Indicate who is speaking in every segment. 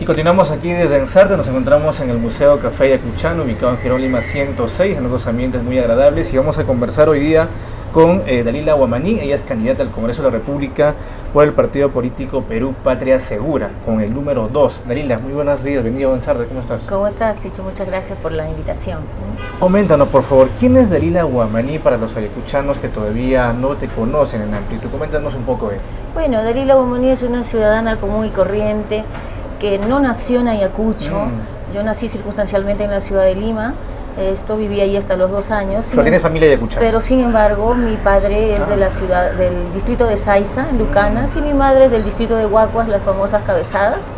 Speaker 1: Y continuamos aquí desde Ensarte, nos encontramos en el Museo Café Ayacuchano, ubicado en Girón Lima 106, en otros ambientes muy agradables, y vamos a conversar hoy día con Dalila Huamaní. Ella es candidata al Congreso de la República por el partido político Perú Patria Segura, con el número 2. Dalila, muy buenos días, bienvenido a Ensarte, ¿cómo estás?
Speaker 2: ¿Cómo estás, Chicho? Muchas gracias por la invitación.
Speaker 1: Coméntanos, por favor, ¿quién es Dalila Huamaní para los ayacuchanos que todavía no te conocen en amplitud? Coméntanos un poco de ti.
Speaker 2: Bueno, Dalila Huamaní es una ciudadana común y corriente que no nació en Ayacucho. Yo nací circunstancialmente en la ciudad de Lima. Viví ahí hasta los 2 años.
Speaker 1: Pero tienes familia ayacuchana.
Speaker 2: Pero sin embargo, mi padre es de la ciudad, del distrito de Saiza, en Lucanas, y mi madre es del distrito de Huacuas, las famosas Cabezadas.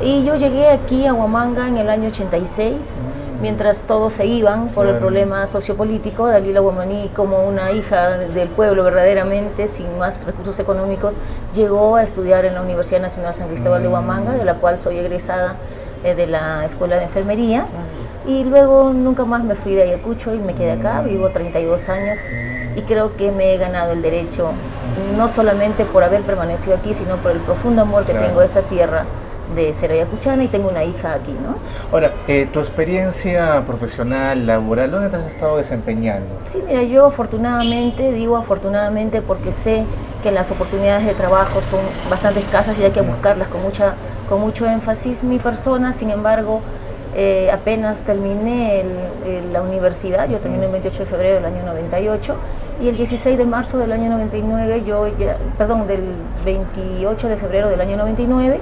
Speaker 2: Y yo llegué aquí a Huamanga en el año 86, mientras todos se iban por el problema sociopolítico. Dalila Huamaní, como una hija del pueblo verdaderamente, sin más recursos económicos, llegó a estudiar en la Universidad Nacional San Cristóbal de Huamanga, de la cual soy egresada de la Escuela de Enfermería. Y luego nunca más me fui de Ayacucho y me quedé acá, vivo 32 años y creo que me he ganado el derecho, no solamente por haber permanecido aquí, sino por el profundo amor que tengo a esta tierra, de ser ayacuchana, y tengo una hija aquí, ¿no?
Speaker 1: Ahora, tu experiencia profesional, laboral, ¿dónde te has estado desempeñando?
Speaker 2: Sí, mira, yo afortunadamente, digo afortunadamente porque sé que las oportunidades de trabajo son bastante escasas y hay que buscarlas con mucho énfasis. Mi persona, sin embargo, apenas terminé la universidad, yo terminé el 28 de febrero del año 98 y el 16 de marzo del año 99, del 28 de febrero del año 99,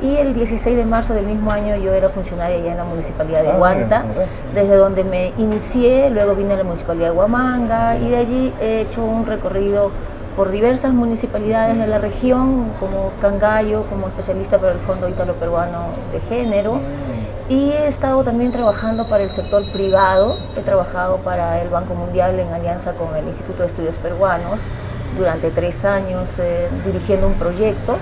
Speaker 2: y el 16 de marzo del mismo año yo era funcionaria ya en la Municipalidad de Huanta, desde donde me inicié. Luego vine a la Municipalidad de Huamanga y de allí he hecho un recorrido por diversas municipalidades de la región, como Cangallo, como especialista para el Fondo Ítalo-Peruano de Género, y he estado también trabajando para el sector privado. He trabajado para el Banco Mundial en alianza con el Instituto de Estudios Peruanos durante 3 años, dirigiendo un proyecto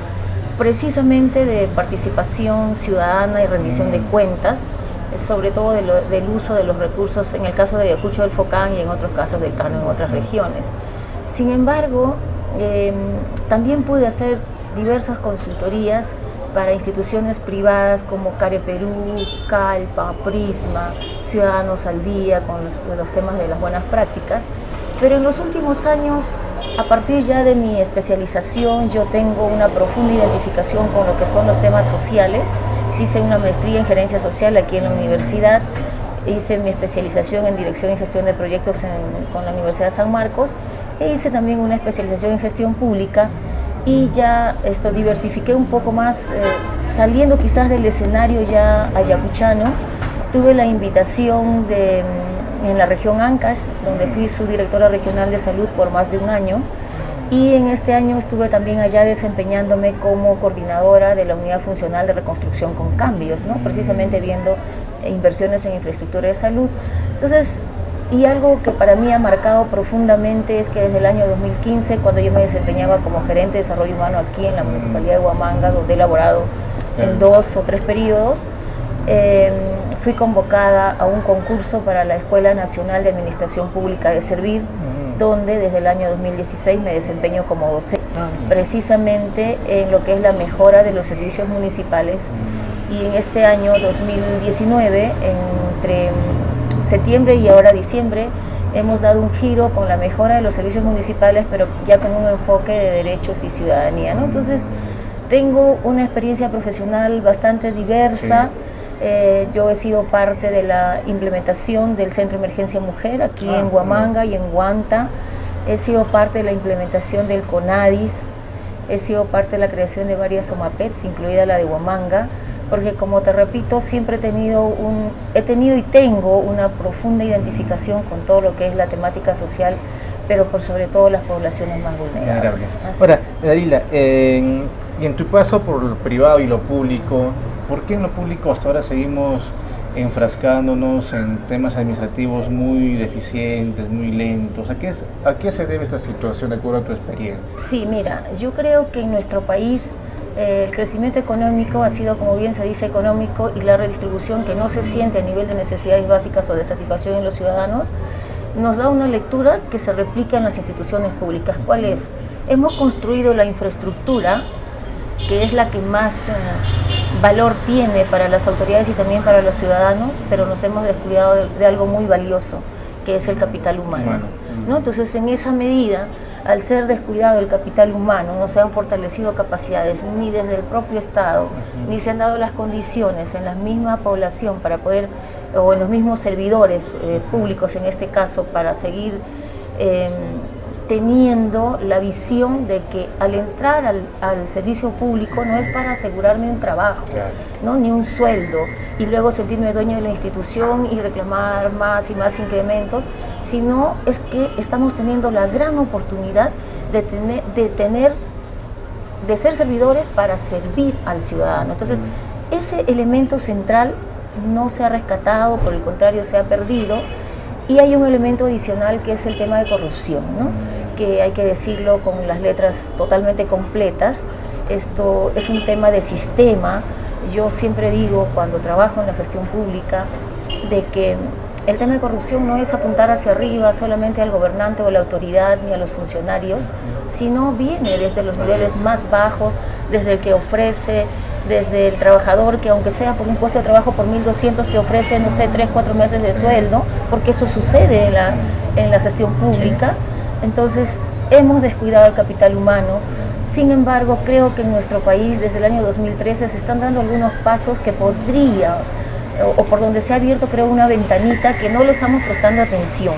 Speaker 2: precisamente de participación ciudadana y rendición de cuentas, sobre todo del uso de los recursos, en el caso de Ayacucho del FOCAN y en otros casos del CANO en otras regiones. Sin embargo, también pude hacer diversas consultorías para instituciones privadas como Care Perú, Calpa, Prisma, Ciudadanos al Día, con los temas de las buenas prácticas. Pero en los últimos años, a partir ya de mi especialización, yo tengo una profunda identificación con lo que son los temas sociales. Hice una maestría en gerencia social aquí en la universidad, hice mi especialización en dirección y gestión de proyectos con la Universidad de San Marcos, e hice también una especialización en gestión pública, y ya diversifiqué un poco más, saliendo quizás del escenario ya ayacuchano. Tuve la invitación en la región Ancash, donde fui subdirectora regional de salud por más de 1 año, y en este año estuve también allá desempeñándome como coordinadora de la Unidad Funcional de Reconstrucción con Cambios, ¿no? Precisamente viendo inversiones en infraestructura de salud. Entonces, y algo que para mí ha marcado profundamente es que desde el año 2015, cuando yo me desempeñaba como gerente de desarrollo humano aquí en la Municipalidad de Huamanga, donde he laborado en 2 o 3 periodos, fui convocada a un concurso para la Escuela Nacional de Administración Pública de Servir, donde desde el año 2016 me desempeño como docente, precisamente en lo que es la mejora de los servicios municipales. Y en este año 2019, entre septiembre y ahora diciembre, hemos dado un giro con la mejora de los servicios municipales, pero ya con un enfoque de derechos y ciudadanía, ¿no? Entonces, tengo una experiencia profesional bastante diversa. Yo he sido parte de la implementación del Centro de Emergencia Mujer aquí en Huamanga y en Huanta. He sido parte de la implementación del CONADIS. He sido parte de la creación de varias OMAPETs, incluida la de Huamanga, porque, como te repito, siempre he tenido y tengo una profunda identificación con todo lo que es la temática social, pero por sobre todo las poblaciones más vulnerables.
Speaker 1: Ahora, Dalila, y en tu paso por lo privado y lo público, ¿por qué en lo público hasta ahora seguimos enfrascándonos en temas administrativos muy deficientes, muy lentos? ¿A qué se debe esta situación de acuerdo a tu experiencia?
Speaker 2: Sí, mira, yo creo que en nuestro país el crecimiento económico ha sido, como bien se dice, económico, y la redistribución que no se siente a nivel de necesidades básicas o de satisfacción en los ciudadanos nos da una lectura que se replica en las instituciones públicas. ¿Cuál es? Hemos construido la infraestructura, que es la que más valor tiene para las autoridades y también para los ciudadanos, pero nos hemos descuidado de algo muy valioso, que es el capital humano, ¿no? Entonces, en esa medida, al ser descuidado el capital humano, no se han fortalecido capacidades ni desde el propio Estado, ni se han dado las condiciones en la misma población para poder, o en los mismos servidores públicos en este caso, para seguir teniendo la visión de que al entrar al servicio público no es para asegurarme un trabajo, ¿no? Ni un sueldo, y luego sentirme dueño de la institución y reclamar más y más incrementos, sino es que estamos teniendo la gran oportunidad de ser servidores para servir al ciudadano. Entonces, ese elemento central no se ha rescatado, por el contrario se ha perdido, y hay un elemento adicional que es el tema de corrupción, ¿no? Que hay que decirlo con las letras totalmente completas. Esto es un tema de sistema. Yo siempre digo, cuando trabajo en la gestión pública, de que el tema de corrupción no es apuntar hacia arriba solamente al gobernante o a la autoridad ni a los funcionarios, sino viene desde los niveles más bajos, desde el que ofrece, desde el trabajador que aunque sea por un puesto de trabajo por 1.200 te ofrece, no sé, 3-4 meses de sueldo, porque eso sucede en la gestión pública. Entonces, hemos descuidado el capital humano. Sin embargo, creo que en nuestro país desde el año 2013 se están dando algunos pasos que podría, o por donde se ha abierto, creo, una ventanita que no le estamos prestando atención.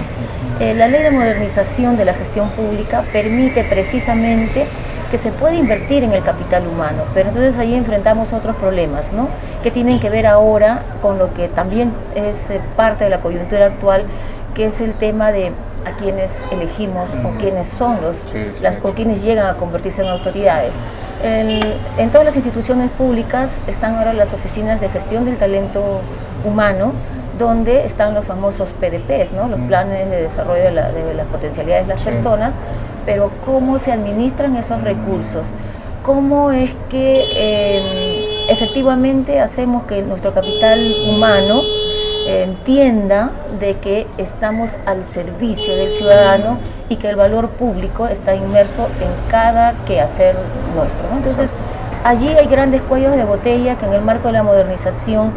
Speaker 2: La ley de modernización de la gestión pública permite precisamente que se puede invertir en el capital humano, pero entonces ahí enfrentamos otros problemas, ¿no? Que tienen que ver ahora con lo que también es parte de la coyuntura actual, que es el tema de a quienes elegimos o quienes son o quienes llegan a convertirse en autoridades. En todas las instituciones públicas están ahora las oficinas de gestión del talento humano, donde están los famosos PDPs, ¿no? Los planes de desarrollo de las potencialidades de las personas, pero cómo se administran esos recursos, cómo es que efectivamente hacemos que nuestro capital humano entienda de que estamos al servicio del ciudadano y que el valor público está inmerso en cada quehacer nuestro, ¿no? Entonces, allí hay grandes cuellos de botella que en el marco de la modernización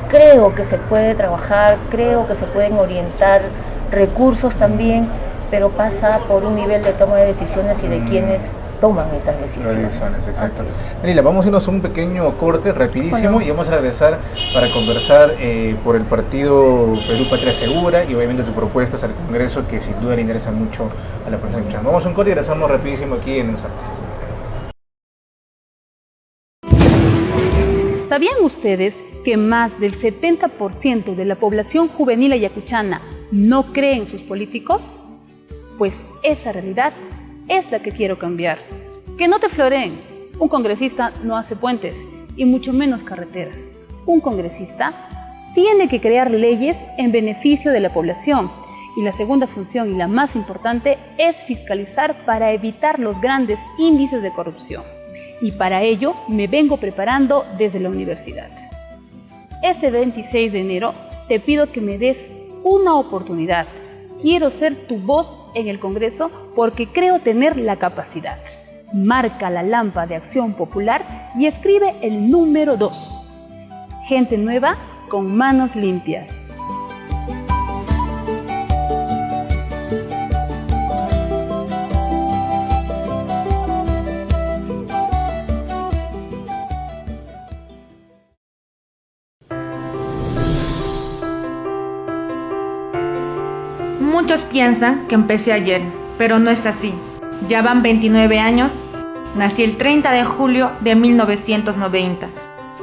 Speaker 2: creo que se puede trabajar, creo que se pueden orientar recursos también, pero pasa por un nivel de toma de decisiones y de quienes toman esas decisiones.
Speaker 1: Dalila, vamos a irnos a un pequeño corte rapidísimo y vamos a regresar para conversar por el partido Perú Patria Segura y obviamente tus propuestas al Congreso, que sin duda le interesan mucho a la población escuchando. Vamos a un corte y regresamos rapidísimo aquí en Los Artes.
Speaker 3: ¿Sabían ustedes que más del 70% de la población juvenil ayacuchana no cree en sus políticos? Pues esa realidad es la que quiero cambiar. Que no te floreen. Un congresista no hace puentes y mucho menos carreteras. Un congresista tiene que crear leyes en beneficio de la población. Y la segunda función y la más importante es fiscalizar para evitar los grandes índices de corrupción. Y para ello me vengo preparando desde la universidad. Este 26 de enero te pido que me des una oportunidad. Quiero ser tu voz en el Congreso porque creo tener la capacidad. Marca la lámpara de Acción Popular y escribe el número 2. Gente nueva con manos limpias.
Speaker 4: Muchos piensan que empecé ayer, pero no es así. Ya van 29 años. Nací el 30 de julio de 1990.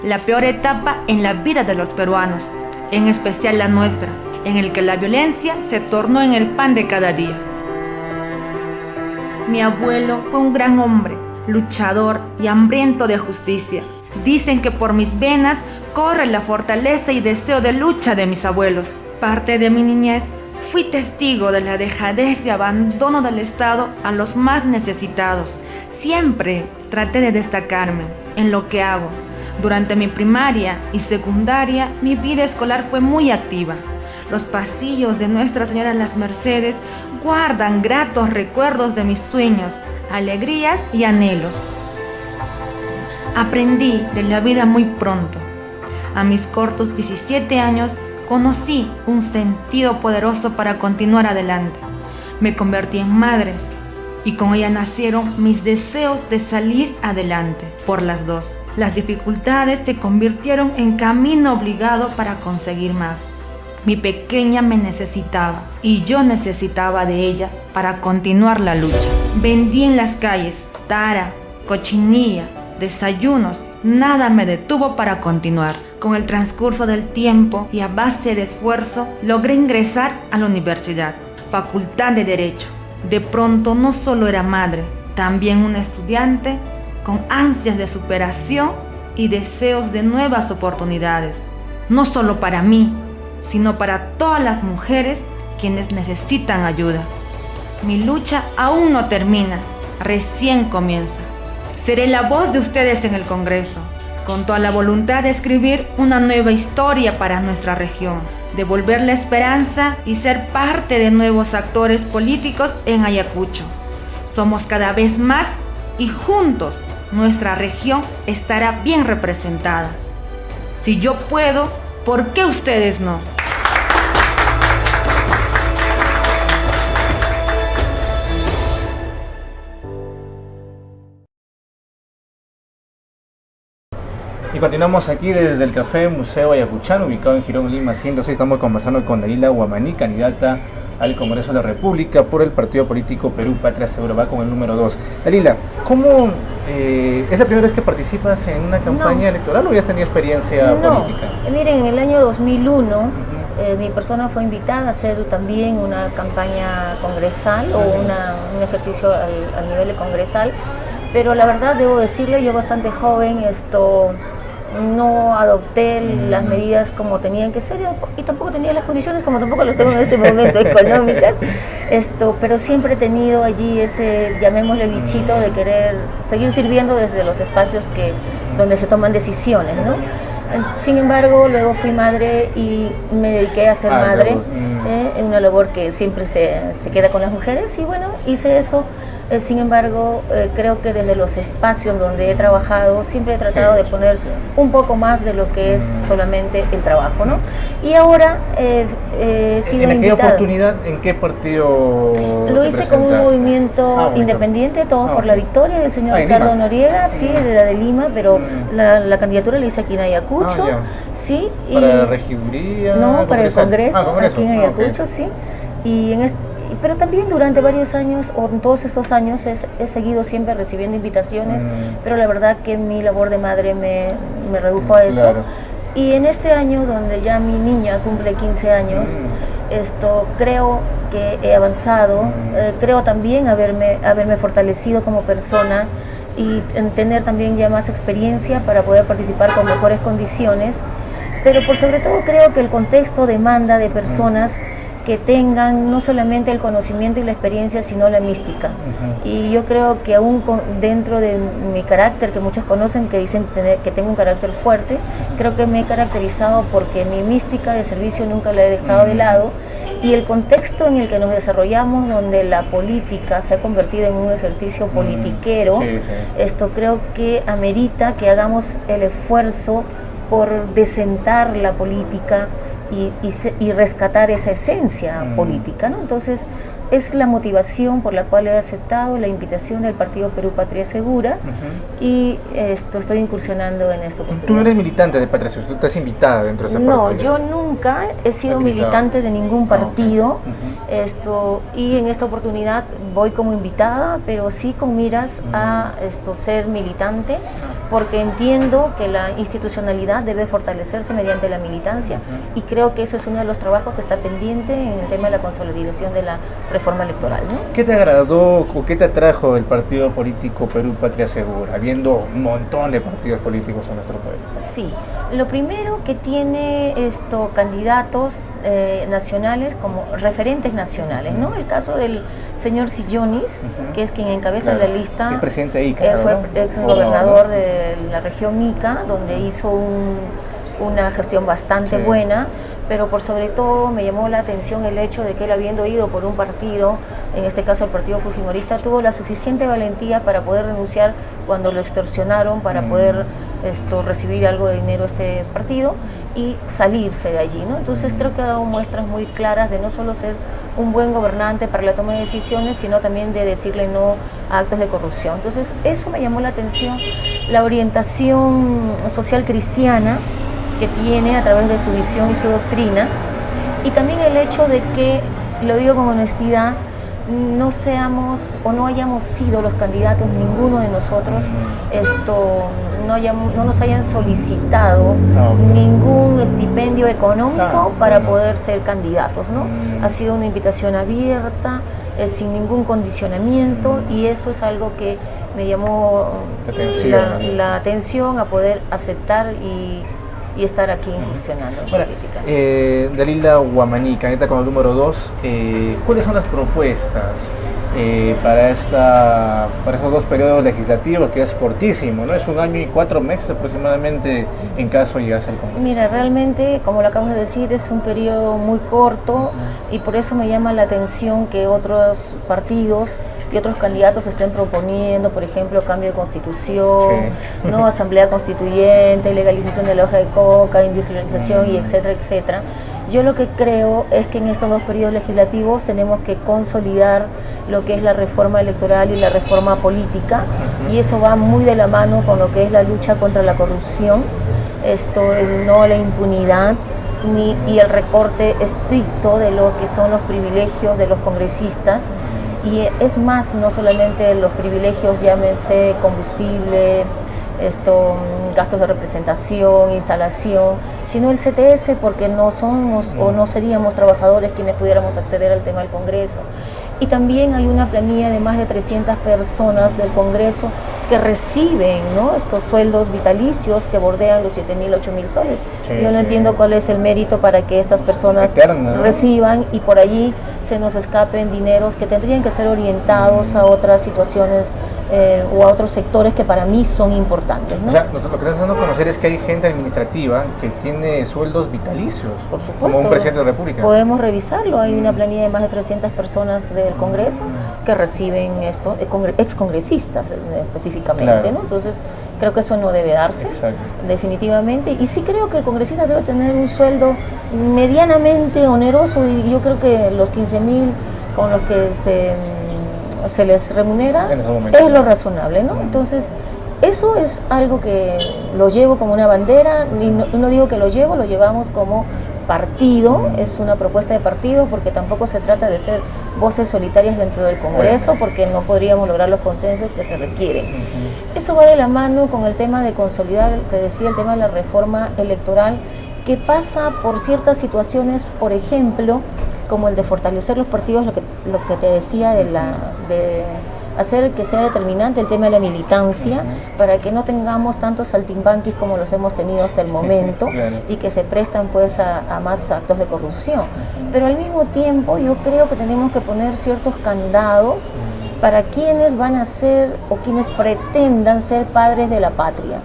Speaker 4: La peor etapa en la vida de los peruanos, en especial la nuestra, en el que la violencia se tornó en el pan de cada día. Mi abuelo fue un gran hombre, luchador y hambriento de justicia. Dicen que por mis venas corre la fortaleza y deseo de lucha de mis abuelos. Parte de mi niñez fui testigo de la dejadez y abandono del Estado a los más necesitados. Siempre traté de destacarme en lo que hago. Durante mi primaria y secundaria, mi vida escolar fue muy activa. Los pasillos de Nuestra Señora Las Mercedes guardan gratos recuerdos de mis sueños, alegrías y anhelos. Aprendí de la vida muy pronto. A mis cortos 17 años conocí un sentido poderoso para continuar adelante. Me convertí en madre y con ella nacieron mis deseos de salir adelante por las dos. Las dificultades se convirtieron en camino obligado para conseguir más. Mi pequeña me necesitaba y yo necesitaba de ella para continuar la lucha. Vendí en las calles tara, cochinilla, desayunos. Nada me detuvo para continuar. Con el transcurso del tiempo y a base de esfuerzo, logré ingresar a la universidad, Facultad de Derecho. De pronto no solo era madre, también una estudiante con ansias de superación y deseos de nuevas oportunidades. No solo para mí, sino para todas las mujeres quienes necesitan ayuda. Mi lucha aún no termina, recién comienza. Seré la voz de ustedes en el Congreso, con toda la voluntad de escribir una nueva historia para nuestra región, devolver la esperanza y ser parte de nuevos actores políticos en Ayacucho. Somos cada vez más y juntos nuestra región estará bien representada. Si yo puedo, ¿por qué ustedes no?
Speaker 1: Y continuamos aquí desde el Café Museo Ayacuchano, ubicado en Girón, Lima 106. Estamos conversando con Dalila Huamaní, candidata al Congreso de la República por el partido político Perú Patria Segura, va con el número 2. Dalila, ¿cómo es la primera vez que participas en una campaña electoral o ya has tenido experiencia política?
Speaker 2: Miren, en el año 2001 mi persona fue invitada a hacer también una campaña congresal o un ejercicio al nivel de congresal, pero la verdad debo decirle, yo bastante joven, no adopté las medidas como tenían que ser y tampoco tenía las condiciones como tampoco las tengo en este momento económicas, pero siempre he tenido allí ese, llamémosle bichito, de querer seguir sirviendo desde los espacios donde se toman decisiones, ¿no? Sin embargo, luego fui madre y me dediqué a ser madre, una labor que siempre se queda con las mujeres, y bueno, hice eso. Sin embargo, creo que desde los espacios donde he trabajado siempre he tratado de poner un poco más de lo que es solamente el trabajo, ¿no? Y ahora he sido
Speaker 1: ¿En aquella
Speaker 2: invitada.
Speaker 1: oportunidad en qué partido
Speaker 2: Lo hice con un movimiento independiente, Todos por la Victoria, del señor Ricardo Noriega, sí, de la de Lima, pero la candidatura la hice aquí en Ayacucho, sí.
Speaker 1: ¿Para la regiduría?
Speaker 2: No, para el Congreso, aquí en Ayacucho, sí. Pero también durante varios años, o en todos estos años, he seguido siempre recibiendo invitaciones, pero la verdad que mi labor de madre me redujo a eso. Claro. Y en este año, donde ya mi niña cumple 15 años, creo que he avanzado, creo también haberme fortalecido como persona y tener también ya más experiencia para poder participar con mejores condiciones, pero por sobre todo creo que el contexto demanda de personas que tengan no solamente el conocimiento y la experiencia, sino la mística. Y yo creo que aún dentro de mi carácter, que muchos conocen, que dicen que tengo un carácter fuerte, creo que me he caracterizado porque mi mística de servicio nunca la he dejado de lado, y el contexto en el que nos desarrollamos, donde la política se ha convertido en un ejercicio politiquero, esto creo que amerita que hagamos el esfuerzo por desentar la política y rescatar esa esencia política, ¿no? Entonces, es la motivación por la cual he aceptado la invitación del Partido Perú Patria Segura y estoy incursionando en esta oportunidad.
Speaker 1: Tú no eres militante de Patria Segura, tú estás invitada dentro de ese partido.
Speaker 2: No, yo nunca he sido militante de ningún partido, y en esta oportunidad voy como invitada, pero sí con miras a ser militante, porque entiendo que la institucionalidad debe fortalecerse mediante la militancia, y creo que eso es uno de los trabajos que está pendiente en el tema de la consolidación de la reforma electoral, ¿no?
Speaker 1: ¿Qué te agradó o qué te atrajo del partido político Perú Patria Segura, habiendo un montón de partidos políticos en nuestro país?
Speaker 2: Sí, lo primero que tiene candidatos nacionales como referentes nacionales, ¿no? El caso del señor Sillonis, que es quien encabeza la lista.
Speaker 1: El presidente de Ica.
Speaker 2: Él fue ex gobernador de la región Ica, donde hizo una gestión bastante buena, pero por sobre todo me llamó la atención el hecho de que él, habiendo ido por un partido, en este caso el partido fujimorista, tuvo la suficiente valentía para poder renunciar cuando lo extorsionaron para poder recibir algo de dinero a este partido y salirse de allí, ¿no? Entonces creo que ha dado muestras muy claras de no solo ser un buen gobernante para la toma de decisiones, sino también de decirle no a actos de corrupción. Entonces eso me llamó la atención, la orientación social cristiana que tiene a través de su visión y su doctrina, y también el hecho de que, lo digo con honestidad, no seamos o no hayamos sido los candidatos, ninguno de nosotros, no nos hayan solicitado ningún estipendio económico para poder ser candidatos, ¿no? Ha sido una invitación abierta, sin ningún condicionamiento, y eso es algo que me llamó la atención a poder aceptar y estar aquí incursionando en política.
Speaker 1: Dalila Wamaní, candidata con el número 2, ¿cuáles son las propuestas para estos 2 periodos legislativos, que es cortísimo, ¿no? Es 1 año y 4 meses aproximadamente en caso llegase al Congreso.
Speaker 2: Mira, realmente, como lo acabas de decir, es un periodo muy corto y por eso me llama la atención que otros partidos y otros candidatos estén proponiendo, por ejemplo, cambio de constitución, ¿no? Asamblea constituyente, legalización de la hoja de coca, industrialización y etcétera, etcétera. Yo lo que creo es que en estos 2 periodos legislativos tenemos que consolidar lo que es la reforma electoral y la reforma política, y eso va muy de la mano con lo que es la lucha contra la corrupción, el no a la impunidad y el recorte estricto de lo que son los privilegios de los congresistas. Y es más, no solamente los privilegios, llámense combustible, gastos de representación, instalación, sino el CTS, porque no somos o no seríamos trabajadores quienes pudiéramos acceder al tema del Congreso. Y también hay una planilla de más de 300 personas del Congreso que reciben, ¿no?, estos sueldos vitalicios que bordean los 7.000, 8.000 soles. Yo no entiendo cuál es el mérito para que estas personas reciban y por allí se nos escapen dineros que tendrían que ser orientados a otras situaciones o a otros sectores que para mí son importantes, ¿no?
Speaker 1: O sea, lo que estás dando a conocer es que hay gente administrativa que tiene sueldos vitalicios.
Speaker 2: Por supuesto.
Speaker 1: Como un presidente de la República.
Speaker 2: Podemos revisarlo. Hay una planilla de más de 300 personas del Congreso que reciben esto, excongresistas específicamente,
Speaker 1: claro,
Speaker 2: ¿no? Entonces, creo que eso no debe darse, definitivamente. Y sí creo que el congresista debe tener un sueldo medianamente oneroso, y yo creo que los 15.000 con los que se les remunera es lo razonable, ¿no? Entonces, eso es algo que lo llevo como una bandera, y no digo que lo llevamos como partido, es una propuesta de partido, porque tampoco se trata de ser voces solitarias dentro del Congreso, porque no podríamos lograr los consensos que se requieren. Eso va de la mano con el tema de consolidar, te decía, el tema de la reforma electoral, que pasa por ciertas situaciones, por ejemplo, como el de fortalecer los partidos, lo que te decía de hacer que sea determinante el tema de la militancia, para que no tengamos tantos saltimbanquis como los hemos tenido hasta el momento, y que se prestan pues a más actos de corrupción. Pero al mismo tiempo yo creo que tenemos que poner ciertos candados para quienes van a ser o quienes pretendan ser padres de la patria.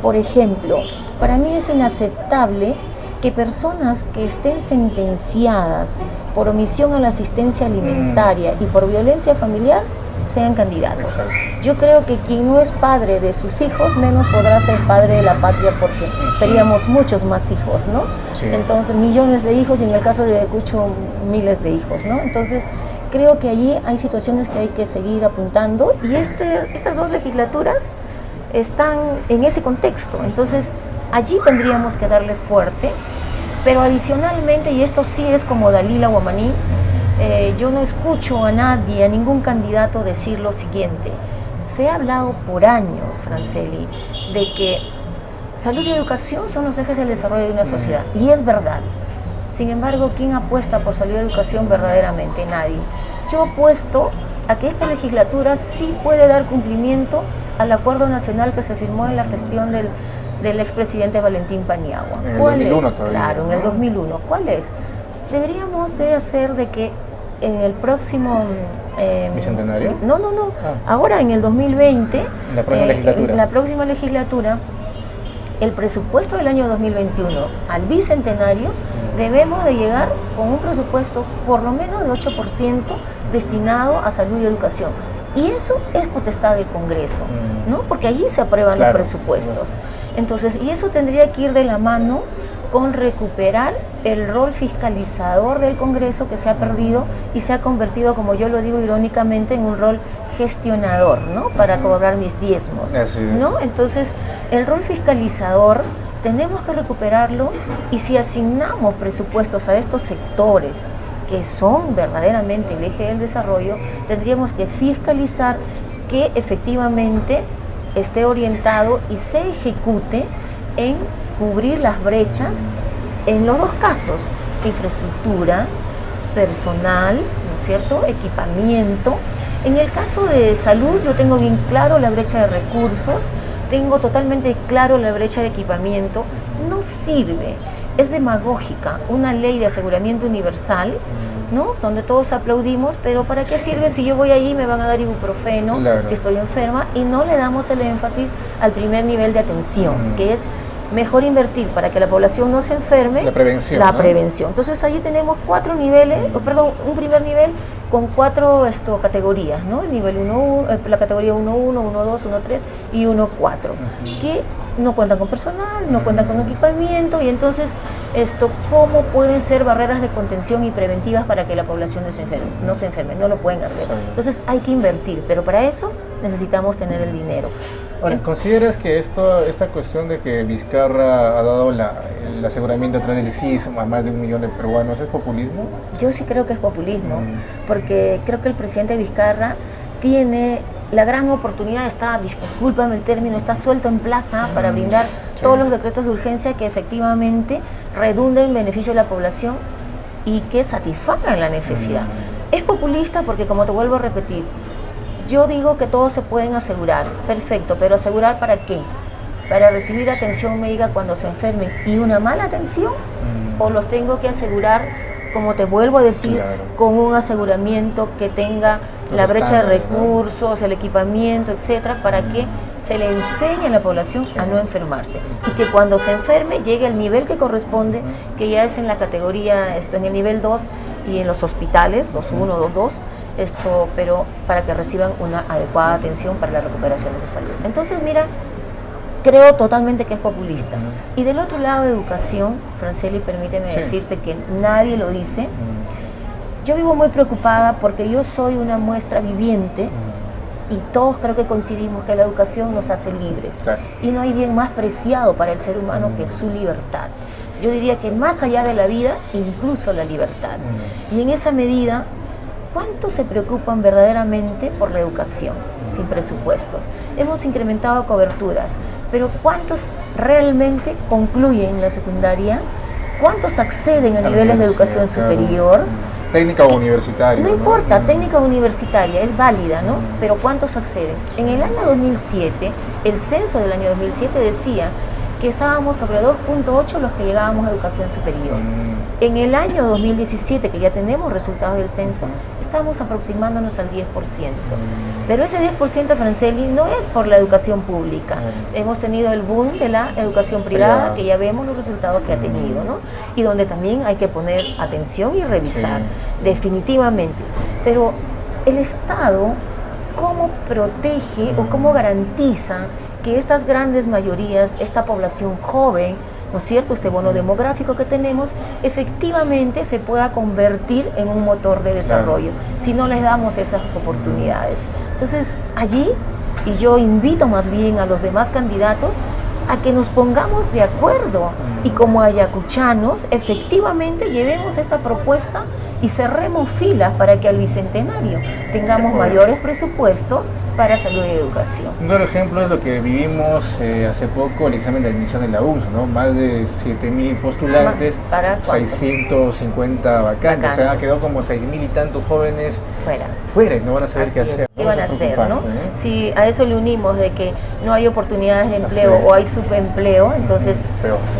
Speaker 2: Por ejemplo, para mí es inaceptable que personas que estén sentenciadas por omisión a la asistencia alimentaria y por violencia familiar sean candidatos. Yo creo que quien no es padre de sus hijos, menos podrá ser padre de la patria, porque seríamos muchos más hijos, ¿no? Entonces, millones de hijos, y en el caso de Ayacucho, miles de hijos, ¿no? Entonces, creo que allí hay situaciones que hay que seguir apuntando, y estas 2 legislaturas están en ese contexto. Entonces, allí tendríamos que darle fuerte, pero adicionalmente, y esto sí es como Dalila Wamaní, yo no escucho a nadie, a ningún candidato decir lo siguiente. Se ha hablado por años, Franceli, de que salud y educación son los ejes del desarrollo de una sociedad, y es verdad. Sin embargo, ¿quién apuesta por salud y educación verdaderamente? Nadie. Yo apuesto a que esta legislatura sí puede dar cumplimiento al acuerdo nacional que se firmó en la gestión del expresidente Valentín Paniagua.
Speaker 1: ¿Cuál es?
Speaker 2: Claro, en el 2001. ¿Cuál es? Deberíamos de hacer de que en el próximo...
Speaker 1: ¿Bicentenario?
Speaker 2: No. Ahora en el 2020,
Speaker 1: la próxima legislatura.
Speaker 2: la próxima legislatura, el presupuesto del año 2021 al bicentenario, debemos de llegar con un presupuesto por lo menos de 8% destinado a salud y educación. Y eso es potestad del Congreso, ¿no? Porque allí se aprueban los presupuestos. Entonces, y eso tendría que ir de la mano con recuperar el rol fiscalizador del Congreso, que se ha perdido y se ha convertido, como yo lo digo irónicamente, en un rol gestionador, ¿no? Para cobrar mis diezmos, ¿no? Entonces, el rol fiscalizador tenemos que recuperarlo, y si asignamos presupuestos a estos sectores que son verdaderamente el eje del desarrollo, tendríamos que fiscalizar que efectivamente esté orientado y se ejecute en cubrir las brechas en los dos casos: infraestructura, personal, ¿no es cierto?, equipamiento. En el caso de salud, yo tengo bien claro la brecha de recursos, tengo totalmente claro la brecha de equipamiento. No sirve, es demagógica una ley de aseguramiento universal, ¿no?, donde todos aplaudimos, pero ¿para qué sirve si yo voy allí y me van a dar ibuprofeno si estoy enferma? Y no le damos el énfasis al primer nivel de atención, que es mejor invertir para que la población no se enferme.
Speaker 1: La prevención.
Speaker 2: La prevención. Entonces allí tenemos un primer nivel con 4 categorías, ¿no? El nivel 1, la categoría 1.1, 1.2, 1.3 y 1.4, que no cuentan con personal, no cuentan con equipamiento, y entonces ¿cómo pueden ser barreras de contención y preventivas para que la población no se enferme? No lo pueden hacer. Entonces hay que invertir, pero para eso necesitamos tener el dinero.
Speaker 1: Ahora, ¿consideras que esta cuestión de que Vizcarra ha dado el aseguramiento a través del SIS a más de 1 millón de peruanos es populismo?
Speaker 2: Yo sí creo que es populismo, porque creo que el presidente Vizcarra tiene la gran oportunidad, discúlpame el término, está suelto en plaza para brindar todos los decretos de urgencia que efectivamente redunden en beneficio de la población y que satisfagan la necesidad. Es populista porque, como te vuelvo a repetir, yo digo que todos se pueden asegurar, perfecto, pero ¿asegurar para qué? ¿Para recibir atención médica cuando se enfermen y una mala atención? ¿O los tengo que asegurar, como te vuelvo a decir, con un aseguramiento que tenga la brecha de recursos, el equipamiento, etcétera, para que se le enseñe a la población a no enfermarse, y que cuando se enferme llegue al nivel que corresponde, que ya es en la categoría, en el nivel 2 y en los hospitales, 2.1, 2.2, pero para que reciban una adecuada atención para la recuperación de su salud. Entonces, mira, creo totalmente que es populista. Y del otro lado de educación, Franceli, permíteme decirte que nadie lo dice. Yo vivo muy preocupada porque yo soy una muestra viviente, y todos creo que coincidimos que la educación nos hace libres. Y no hay bien más preciado para el ser humano que su libertad. Yo diría que más allá de la vida, incluso la libertad. Y en esa medida, ¿cuántos se preocupan verdaderamente por la educación sin presupuestos? Hemos incrementado coberturas, pero ¿cuántos realmente concluyen la secundaria? ¿Cuántos acceden a niveles de educación superior?
Speaker 1: Técnica o universitaria.
Speaker 2: No importa, técnica universitaria es válida, ¿no? Pero ¿cuántos acceden? En el año 2007, el censo del año 2007 decía que estábamos sobre 2.8 los que llegábamos a educación superior. En el año 2017, que ya tenemos resultados del censo, estamos aproximándonos al 10%. Pero ese 10%, Franceli, no es por la educación pública. Hemos tenido el boom de la educación privada, que ya vemos los resultados que ha tenido, ¿no? Y donde también hay que poner atención y revisar, definitivamente. Pero el Estado, ¿cómo protege o cómo garantiza que estas grandes mayorías, esta población joven, ¿no es cierto?, este bono demográfico que tenemos, efectivamente se pueda convertir en un motor de desarrollo, si no les damos esas oportunidades? Entonces, allí, y yo invito más bien a los demás candidatos a que nos pongamos de acuerdo y como ayacuchanos efectivamente llevemos esta propuesta y cerremos filas para que al bicentenario tengamos mayores presupuestos para salud y educación.
Speaker 1: Un claro ejemplo es lo que vivimos hace poco, el examen de admisión de la UNS, ¿no? Más de 7.000 postulantes,
Speaker 2: ¿para
Speaker 1: 650 vacantes, o sea, quedó como 6.000 y tantos jóvenes fuera, no van a saber qué hacer.
Speaker 2: ¿Qué van a hacer, no? Si a eso le unimos de que no hay oportunidades de empleo o hay subempleo, entonces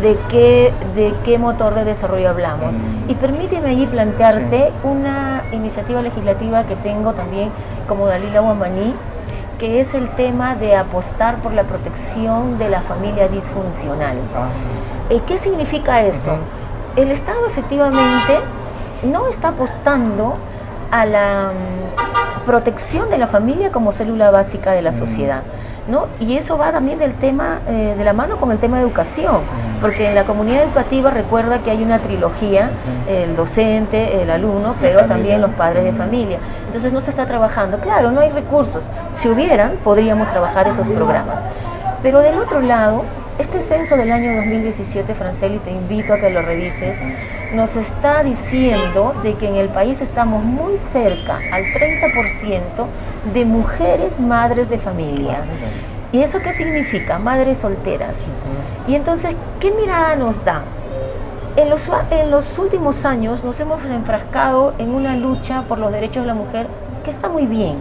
Speaker 2: ¿de qué motor de desarrollo hablamos? Y permíteme allí plantearte una iniciativa legislativa que tengo también como Dalila Wamaní, que es el tema de apostar por la protección de la familia disfuncional. ¿Qué significa eso? El Estado efectivamente no está apostando a la protección de la familia como célula básica de la sociedad, ¿no? Y eso va también del tema, de la mano con el tema de educación, porque en la comunidad educativa recuerda que hay una trilogía, el docente, el alumno, pero también los padres de familia. Entonces no se está trabajando, claro, no hay recursos, si hubieran podríamos trabajar esos programas. Pero del otro lado, este censo del año 2017, Franceli, te invito a que lo revises, nos está diciendo de que en el país estamos muy cerca al 30% de mujeres madres de familia. ¿Y eso qué significa? Madres solteras. Y entonces, ¿qué mirada nos da? En los últimos años nos hemos enfrascado en una lucha por los derechos de la mujer que está muy bien,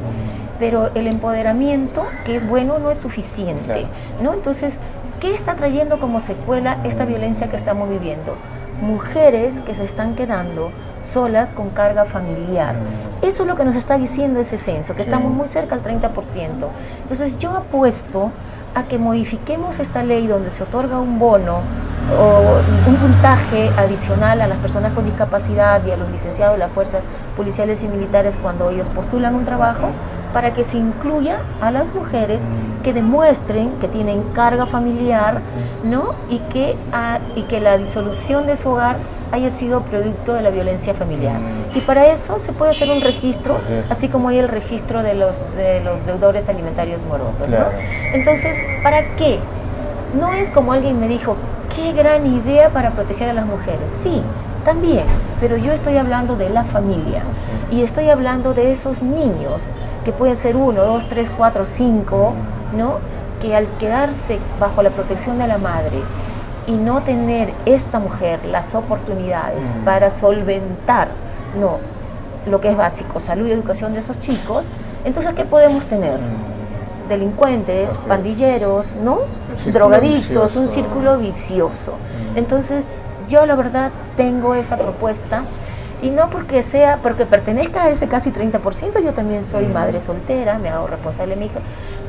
Speaker 2: pero el empoderamiento, que es bueno, no es suficiente, ¿no? Entonces, ¿qué está trayendo como secuela esta violencia que estamos viviendo? Mujeres que se están quedando solas con carga familiar. Eso es lo que nos está diciendo ese censo, que estamos muy cerca al 30%. Entonces yo apuesto a que modifiquemos esta ley donde se otorga un bono o un puntaje adicional a las personas con discapacidad y a los licenciados de las fuerzas policiales y militares cuando ellos postulan un trabajo, para que se incluya a las mujeres que demuestren que tienen carga familiar, ¿no? Y que la disolución de su hogar haya sido producto de la violencia familiar. Y para eso se puede hacer un registro, así como hay el registro de los deudores alimentarios morosos, ¿no? Entonces, ¿para qué? No es como alguien me dijo, qué gran idea para proteger a las mujeres. Sí, también, pero yo estoy hablando de la familia y estoy hablando de esos niños que pueden ser 1, 2, 3, 4, 5, ¿no? Que al quedarse bajo la protección de la madre y no tener esta mujer las oportunidades para solventar, no, lo que es básico, salud y educación de esos chicos, entonces ¿qué podemos tener? Delincuentes, pandilleros, ¿no? Drogadictos, un círculo vicioso. Entonces, yo la verdad tengo esa propuesta, y no porque pertenezca a ese casi 30%, yo también soy madre soltera, me hago responsable de mi hija,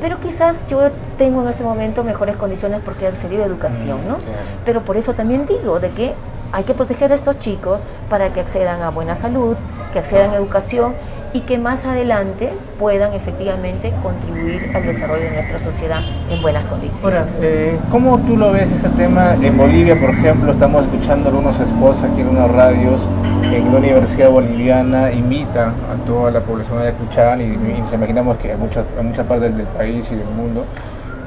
Speaker 2: pero quizás yo tengo en este momento mejores condiciones porque he accedido a educación, ¿no? Pero por eso también digo de que hay que proteger a estos chicos para que accedan a buena salud, que accedan a educación y que más adelante puedan efectivamente contribuir al desarrollo de nuestra sociedad en buenas condiciones.
Speaker 1: Ahora, ¿cómo tú lo ves este tema en Bolivia, por ejemplo? Estamos escuchando algunos spots aquí en unas radios, en la Universidad Boliviana invita a toda la población de Ayacuchán y nos imaginamos que a muchas partes del país y del mundo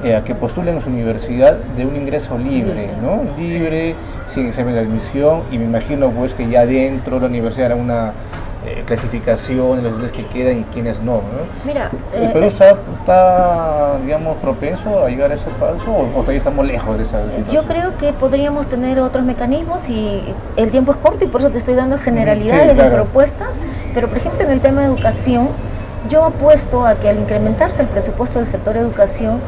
Speaker 1: a que postulen a su universidad de un ingreso libre, ¿no? Libre, sin examen de admisión, y me imagino pues que ya dentro de la universidad era una clasificación de los estudiantes que quedan y quienes no, ¿no?
Speaker 2: Mira,
Speaker 1: ¿El Perú está, digamos, propenso a llegar a ese paso o todavía estamos lejos de esa situación?
Speaker 2: Yo creo que podríamos tener otros mecanismos y el tiempo es corto y por eso te estoy dando generalidades de propuestas, pero por ejemplo en el tema de educación, yo apuesto a que al incrementarse el presupuesto del sector educación,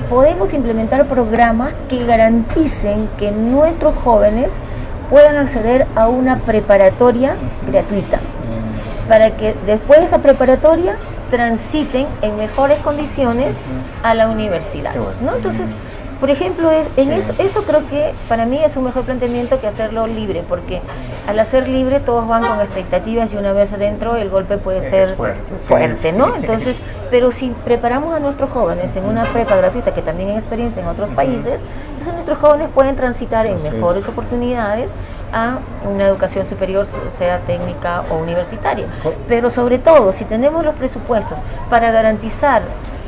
Speaker 2: podemos implementar programas que garanticen que nuestros jóvenes puedan acceder a una preparatoria gratuita, para que después de esa preparatoria transiten en mejores condiciones a la universidad, ¿no? Entonces, por ejemplo, eso creo que para mí es un mejor planteamiento que hacerlo libre, porque al hacer libre todos van con expectativas y una vez adentro el golpe puede ser fuerte, ¿no? Entonces, pero si preparamos a nuestros jóvenes en una prepa gratuita, que también hay experiencia en otros países, entonces nuestros jóvenes pueden transitar en mejores oportunidades a una educación superior, sea técnica o universitaria. Pero sobre todo, si tenemos los presupuestos para garantizar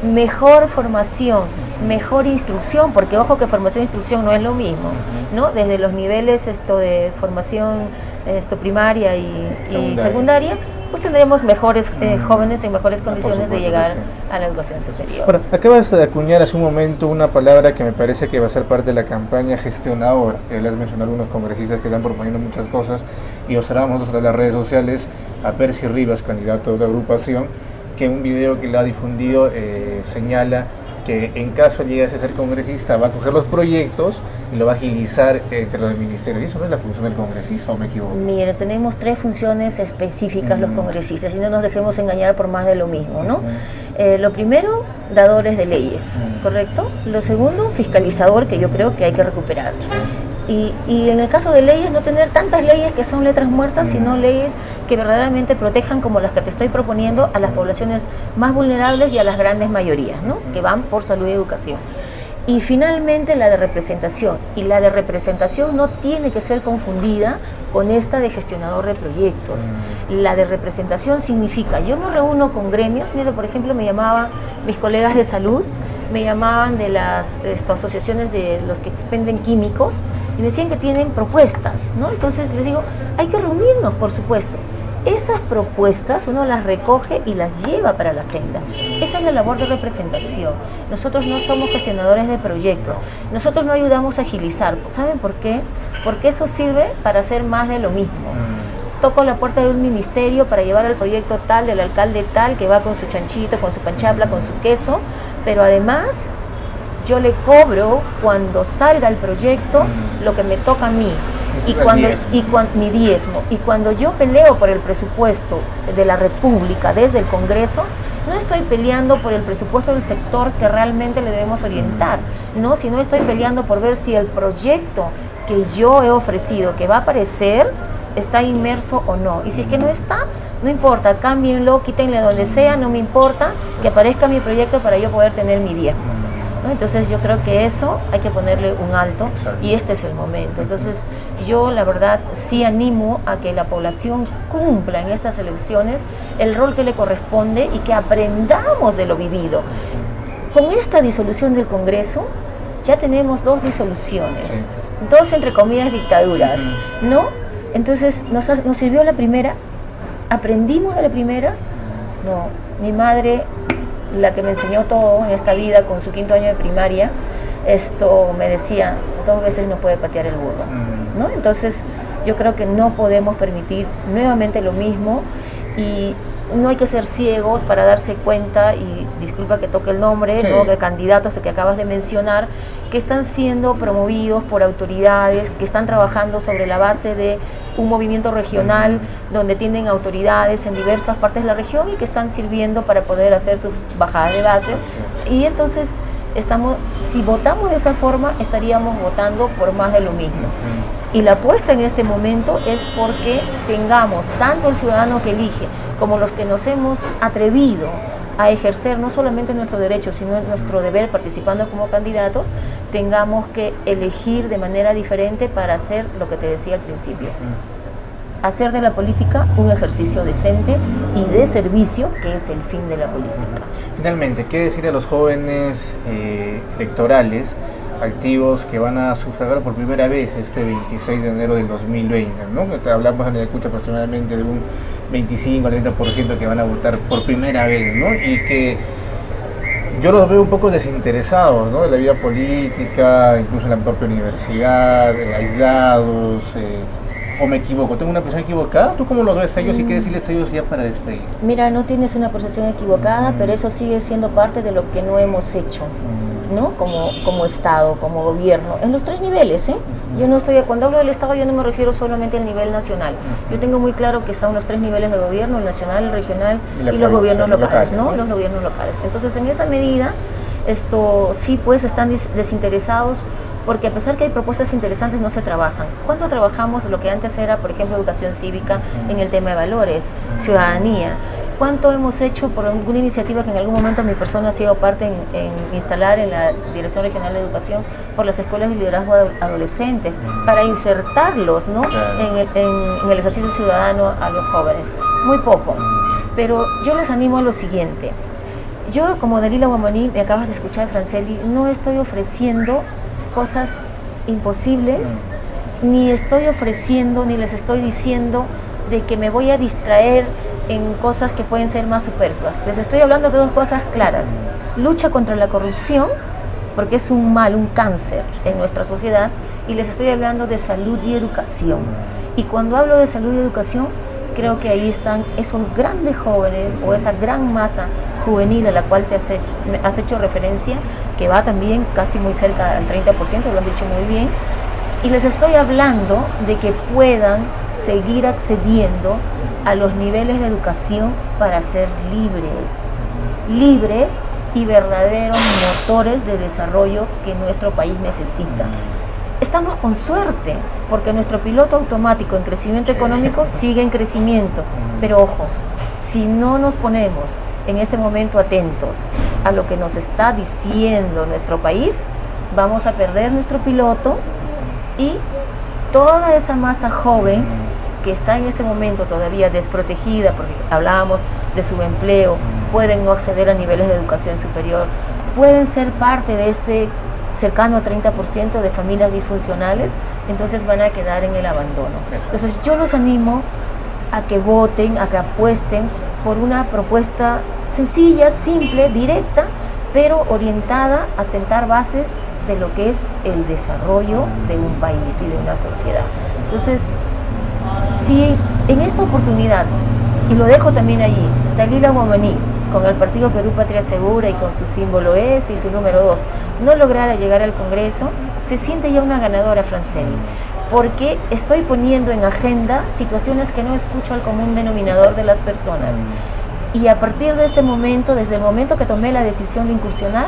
Speaker 2: mejor formación, mejor instrucción, porque ojo que formación e instrucción no es lo mismo, ¿no? Desde los niveles de formación primaria y secundaria, pues tendremos mejores jóvenes en mejores condiciones de llegar a la educación superior.
Speaker 1: Bueno, acabas de acuñar hace un momento una palabra que me parece que va a ser parte de la campaña gestionadora. Le has mencionado a algunos congresistas que están proponiendo muchas cosas y observamos nosotros en las redes sociales a Percy Rivas, candidato de la agrupación, que en un video que le ha difundido señala que en caso llegase a ser congresista va a coger los proyectos y lo va a agilizar entre los ministerios. ¿Y eso no es la función del congresista o me equivoco?
Speaker 2: Mire, tenemos 3 funciones específicas los congresistas y no nos dejemos engañar por más de lo mismo, ¿no? Lo primero, dadores de leyes, ¿correcto? Lo segundo, fiscalizador, que yo creo que hay que recuperar. Y en el caso de leyes, no tener tantas leyes que son letras muertas, sino leyes que verdaderamente protejan, como las que te estoy proponiendo, a las poblaciones más vulnerables y a las grandes mayorías, ¿no? Que van por salud y educación. Y finalmente la de representación. Y la de representación no tiene que ser confundida con esta de gestionador de proyectos. La de representación significa, yo me reúno con gremios, mire, por ejemplo, me llamaban mis colegas de salud, me llamaban de las asociaciones de los que expenden químicos y me decían que tienen propuestas, ¿no? Entonces les digo, hay que reunirnos, por supuesto. Esas propuestas uno las recoge y las lleva para la agenda. Esa es la labor de representación. Nosotros no somos gestionadores de proyectos. Nosotros no ayudamos a agilizar. ¿Saben por qué? Porque eso sirve para hacer más de lo mismo. Toco la puerta de un ministerio para llevar el proyecto tal, del alcalde tal, que va con su chanchito, con su panchapla, con su queso, pero además yo le cobro cuando salga el proyecto lo que me toca a mí. Mi diezmo. Y cuando yo peleo por el presupuesto de la República desde el Congreso, no estoy peleando por el presupuesto del sector que realmente le debemos orientar, ¿no? Sino estoy peleando por ver si el proyecto que yo he ofrecido, que va a aparecer, está inmerso o no. Y si es que no está, no importa, cámbienlo, quítenle donde sea, no me importa, que aparezca mi proyecto para yo poder tener mi diezmo, ¿no? Entonces yo creo que eso hay que ponerle un alto. Exacto. Y este es el momento. Entonces yo la verdad sí animo a que la población cumpla en estas elecciones el rol que le corresponde y que aprendamos de lo vivido. Con esta disolución del Congreso ya tenemos 2 disoluciones, sí. 2 entre comillas dictaduras, ¿no? Entonces ¿nos sirvió la primera? ¿Aprendimos de la primera? No, mi madre, la que me enseñó todo en esta vida con su 5º año de primaria, me decía, 2 veces no puede patear el burro, ¿no? Entonces yo creo que no podemos permitir nuevamente lo mismo y no hay que ser ciegos para darse cuenta, y disculpa que toque el nombre, sí, ¿no?, de candidatos que acabas de mencionar, que están siendo promovidos por autoridades que están trabajando sobre la base de un movimiento regional donde tienen autoridades en diversas partes de la región y que están sirviendo para poder hacer sus bajadas de bases. Y entonces si votamos de esa forma, estaríamos votando por más de lo mismo. Y la apuesta en este momento es porque tengamos tanto el ciudadano que elige como los que nos hemos atrevido a ejercer no solamente nuestro derecho, sino nuestro deber participando como candidatos, tengamos que elegir de manera diferente para hacer lo que te decía al principio. Hacer de la política un ejercicio decente y de servicio, que es el fin de la política.
Speaker 1: Finalmente, ¿qué decir a los jóvenes electorales activos que van a sufragar por primera vez este 26 de enero del 2020, ¿no? Hablamos en el escucha aproximadamente de un 25 al 30% que van a votar por primera vez, ¿no? Y que yo los veo un poco desinteresados, ¿no?, de la vida política, incluso en la propia universidad, aislados, ¿o me equivoco? ¿Tengo una percepción equivocada? ¿Tú cómo los ves a ellos y qué decirles a ellos ya para despedir?
Speaker 2: Mira, no tienes una percepción equivocada, pero eso sigue siendo parte de lo que no hemos hecho, ¿no? Como Estado, como gobierno, en los 3 niveles, ¿eh? Yo no estoy, cuando hablo del Estado, yo no me refiero solamente al nivel nacional. Yo tengo muy claro que están los 3 niveles de gobierno, el nacional, el regional y los gobiernos locales, ¿no? Los gobiernos locales. Entonces, en esa medida, sí, pues, están desinteresados, porque a pesar que hay propuestas interesantes, no se trabajan. ¿Cuánto trabajamos lo que antes era, por ejemplo, educación cívica en el tema de valores, ciudadanía? ¿Cuánto hemos hecho por alguna iniciativa que en algún momento mi persona ha sido parte en instalar en la Dirección Regional de Educación por las escuelas de liderazgo adolescentes para insertarlos, ¿no?, en el ejercicio ciudadano a los jóvenes? Muy poco. Pero yo los animo a lo siguiente. Yo, como Dalila Guamaní, me acabas de escuchar, Franceli, no estoy ofreciendo cosas imposibles, ni estoy ofreciendo, ni les estoy diciendo de que me voy a distraer en cosas que pueden ser más superfluas. Les estoy hablando de 2 cosas claras: lucha contra la corrupción, porque es un mal, un cáncer en nuestra sociedad, y les estoy hablando de salud y educación. Y cuando hablo de salud y educación, creo que ahí están esos grandes jóvenes o esa gran masa juvenil a la cual has hecho referencia, que va también casi muy cerca al 30%, lo has dicho muy bien, y les estoy hablando de que puedan seguir accediendo a los niveles de educación para ser libres y verdaderos motores de desarrollo que nuestro país necesita. Estamos con suerte, porque nuestro piloto automático en crecimiento económico sigue en crecimiento, pero ojo, si no nos ponemos en este momento atentos a lo que nos está diciendo nuestro país, vamos a perder nuestro piloto y toda esa masa joven que está en este momento todavía desprotegida, porque hablábamos de subempleo, pueden no acceder a niveles de educación superior, pueden ser parte de este cercano a 30% de familias disfuncionales, entonces van a quedar en el abandono. Entonces yo los animo a que voten, a que apuesten por una propuesta sencilla, simple, directa, pero orientada a sentar bases de lo que es el desarrollo de un país y de una sociedad. Entonces, si en esta oportunidad, y lo dejo también allí, Dalila Wamaní, con el partido Perú Patria Segura y con su símbolo S y su número 2, no lograra llegar al Congreso, se siente ya una ganadora, Franceli, porque estoy poniendo en agenda situaciones que no escucho al común denominador de las personas. Y a partir de este momento, desde el momento que tomé la decisión de incursionar,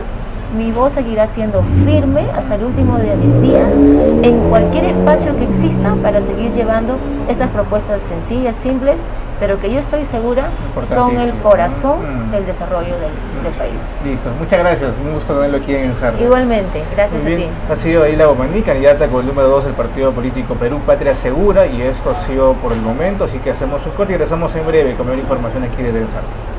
Speaker 2: mi voz seguirá siendo firme hasta el último de mis días en cualquier espacio que exista para seguir llevando estas propuestas sencillas, simples, pero que yo estoy segura son el corazón del desarrollo del país.
Speaker 1: Listo, muchas gracias, un gusto tenerlo aquí en Ensartes.
Speaker 2: Igualmente, gracias a ti.
Speaker 1: Ha sido Dalila Wamaní, candidata con el número 2 del partido político Perú Patria Segura, y esto ha sido por el momento, así que hacemos un corte y regresamos en breve con mayor información aquí desde Ensartes.